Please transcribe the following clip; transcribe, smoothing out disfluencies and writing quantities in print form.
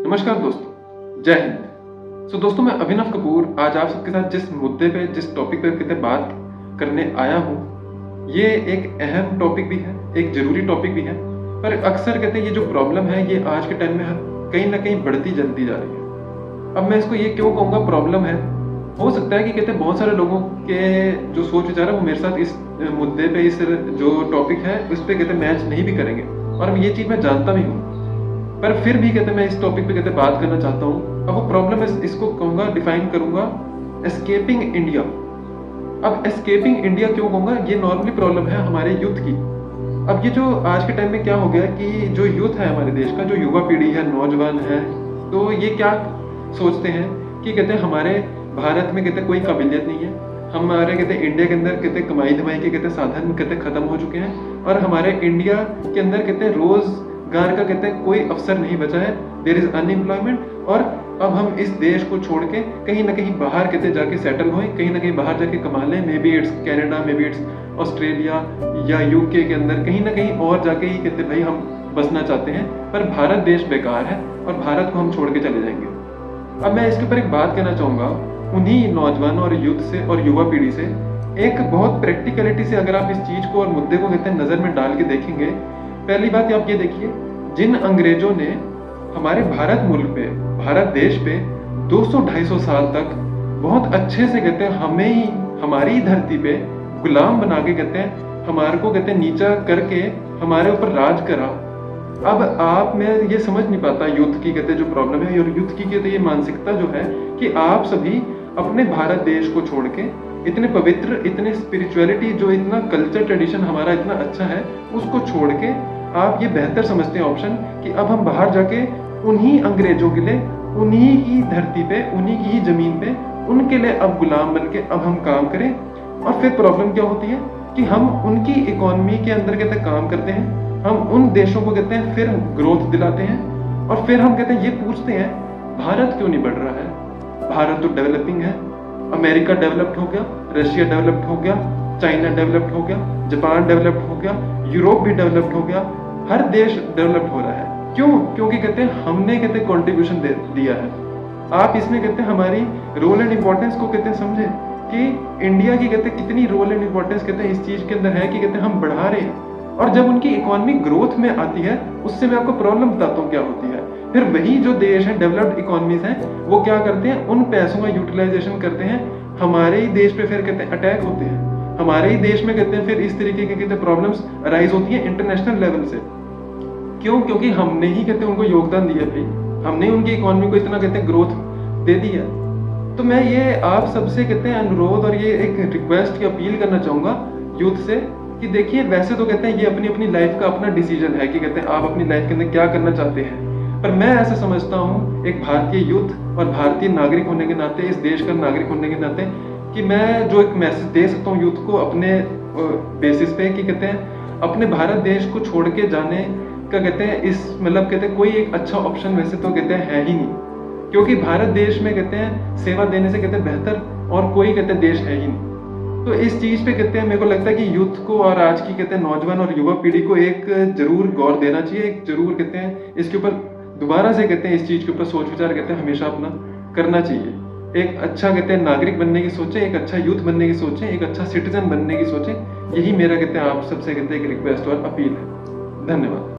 नमस्कार दोस्तों, जय हिंद। दोस्तों, मैं अभिनव कपूर आज आप सबके साथ जिस मुद्दे पे जिस टॉपिक पे कहते बात करने आया हूँ, ये एक अहम टॉपिक भी है, एक ज़रूरी टॉपिक भी है। पर अक्सर कहते हैं ये जो प्रॉब्लम है ये आज के टाइम में कहीं न कहीं बढ़ती चलती जा रही है। अब मैं इसको ये क्यों कहूँगा प्रॉब्लम है, हो सकता है कि कहते हैं बहुत सारे लोगों के जो सोच विचार है वो मेरे साथ इस मुद्दे पे इस जो टॉपिक है उस पे कहते मैच नहीं भी करेंगे, और ये चीज़ मैं जानता भी हूँ। पर फिर भी कहते मैं इस टॉपिक पे कहते बात करना चाहता हूँ। अब वो प्रॉब्लम इसको कहूँगा, डिफाइन करूँगा एस्केपिंग इंडिया। अब एस्केपिंग इंडिया क्यों कहूँगा, ये नॉर्मली प्रॉब्लम है हमारे यूथ की। अब ये जो आज के टाइम में क्या हो गया कि जो यूथ है हमारे देश का, जो युवा पीढ़ी है, नौजवान है, तो ये क्या सोचते हैं कि कहते हैं हमारे भारत में कहते कोई काबिलियत नहीं है, हमारे कहते इंडिया के अंदर कहते कमाई धमाई के कहते साधन कहते खत्म हो चुके हैं, और हमारे इंडिया के अंदर कहते रोजगार का कहते कोई अवसर नहीं बचा है, देयर इज अनएम्प्लॉयमेंट। और अब हम इस देश को छोड़ के कहीं ना कहीं बाहर कहते जाके सेटल हों, कहीं ना कहीं बाहर जाके कमा लें, may be it's Canada, may be it's Australia या यूके के अंदर कहीं ना कहीं और जाके ही कहते भाई हम बसना चाहते हैं। पर भारत देश बेकार है और भारत को हम छोड़ के चले जाएंगे। अब मैं इसके ऊपर एक बात कहना चाहूँगा उन्हीं नौजवानों और यूथ से और युवा पीढ़ी से, एक बहुत प्रैक्टिकलिटी से अगर आप इस चीज़ को और मुद्दे को कहते हैं नज़र में डाल के देखेंगे। पहली बात आप ये देखिए, जिन अंग्रेजों ने हमारे भारत मुल्क पे, भारत देश पे 200-250 साल तक बहुत अच्छे से कहते हैं हमें ही हमारी धरती पे गुलाम बना के कहते हैं हमारे को कहते हैं नीचा करके हमारे ऊपर राज करा। अब आप में ये समझ नहीं पाता यूथ की कहते जो प्रॉब्लम है, और यूथ की कहते ये मानसिकता जो है कि आप सभी अपने भारत देश को छोड़ के इतने पवित्र, इतने स्पिरिचुअलिटी, जो इतना कल्चर ट्रेडिशन हमारा इतना अच्छा है, उसको छोड़ के आप ये बेहतर समझते हैं ऑप्शन कि अब हम बाहर जाके उन्हीं अंग्रेजों के लिए, उन्हीं की धरती पे, उन्हीं की ही जमीन पे, उनके लिए अब गुलाम बन के अब हम काम करें। और फिर प्रॉब्लम क्या होती है कि हम उनकी इकोनॉमी के अंदर कहते काम करते हैं, हम उन देशों को कहते हैं फिर ग्रोथ दिलाते हैं, और फिर हम कहते हैं ये पूछते हैं भारत क्यों नहीं बढ़ रहा है। भारत तो डेवलपिंग है, अमेरिका डेवलप्ड हो गया, रशिया डेवलप्ड हो गया, चाइना डेवलप्ड हो गया, जापान डेवलप्ड हो गया, यूरोप भी डेवलप्ड हो गया, हर देश डेवलप्ड हो रहा है। क्यों? क्योंकि कहते हैं हमने कहते हैं कंट्रीब्यूशन दिया है। आप इसमें कहते हैं हमारी रोल एंड इम्पोर्टेंस को कहते हैं समझे कि इंडिया की कहते हैं कितनी रोल एंड इम्पोर्टेंस कहते हैं इस चीज के अंदर है कि कहते हैं हम बढ़ा रहे हैं। और जब उनकी इकोनॉमी ग्रोथ में आती है, उससे मैं आपको प्रॉब्लम बताता हूँ क्या होती है। फिर वही जो देश है, डेवलप्ड इकोनॉमीज हैं, वो क्या करते हैं, उन पैसों का यूटिलाइजेशन करते हैं, हमारे ही देश पे फिर कहते हैं अटैक होते हैं, हमारे ही देश में कहते हैं फिर इस तरीके के कहते हैं प्रॉब्लम्स अराइज होती हैं इंटरनेशनल लेवल से। क्यों? क्योंकि हमने ही कहते हैं उनको योगदान दिया भाई, हमने उनकी इकोनॉमी को इतना कहते हैं ग्रोथ दे दिया। तो मैं ये आप सबसे कहते हैं अनुरोध और ये एक रिक्वेस्ट की अपील करना चाहूँगा यूथ से कि देखिए, वैसे तो कहते हैं ये अपनी अपनी लाइफ का अपना डिसीजन है कि कहते हैं आप अपनी लाइफ के अंदर क्या करना चाहते हैं। पर मैं ऐसा समझता हूँ एक भारतीय यूथ और भारतीय नागरिक होने के नाते, इस देश का नागरिक होने के नाते, कि मैं जो एक मैसेज दे सकता हूँ यूथ को अपने बेसिस पे कि कहते हैं अपने भारत देश को छोड़ के जाने का कहते हैं इस मतलब कहते हैं कोई एक अच्छा ऑप्शन वैसे तो कहते हैं है ही नहीं, क्योंकि भारत देश में कहते हैं सेवा देने से कहते हैं बेहतर और कोई कहते हैं देश है ही नहीं। तो इस चीज़ पे कहते हैं मेरे को लगता है कि यूथ को और आज की कहते हैं नौजवान और युवा पीढ़ी को एक जरूर गौर देना चाहिए, एक जरूर कहते हैं इसके ऊपर दोबारा से कहते हैं इस चीज़ के ऊपर सोच विचार कहते हैं हमेशा अपना करना चाहिए। एक अच्छा कहते हैं नागरिक बनने की सोचें, एक अच्छा यूथ बनने की सोचें, एक अच्छा सिटीजन बनने की सोचें। यही मेरा कहते हैं आप सबसे कहते हैं एक रिक्वेस्ट और अपील है। धन्यवाद।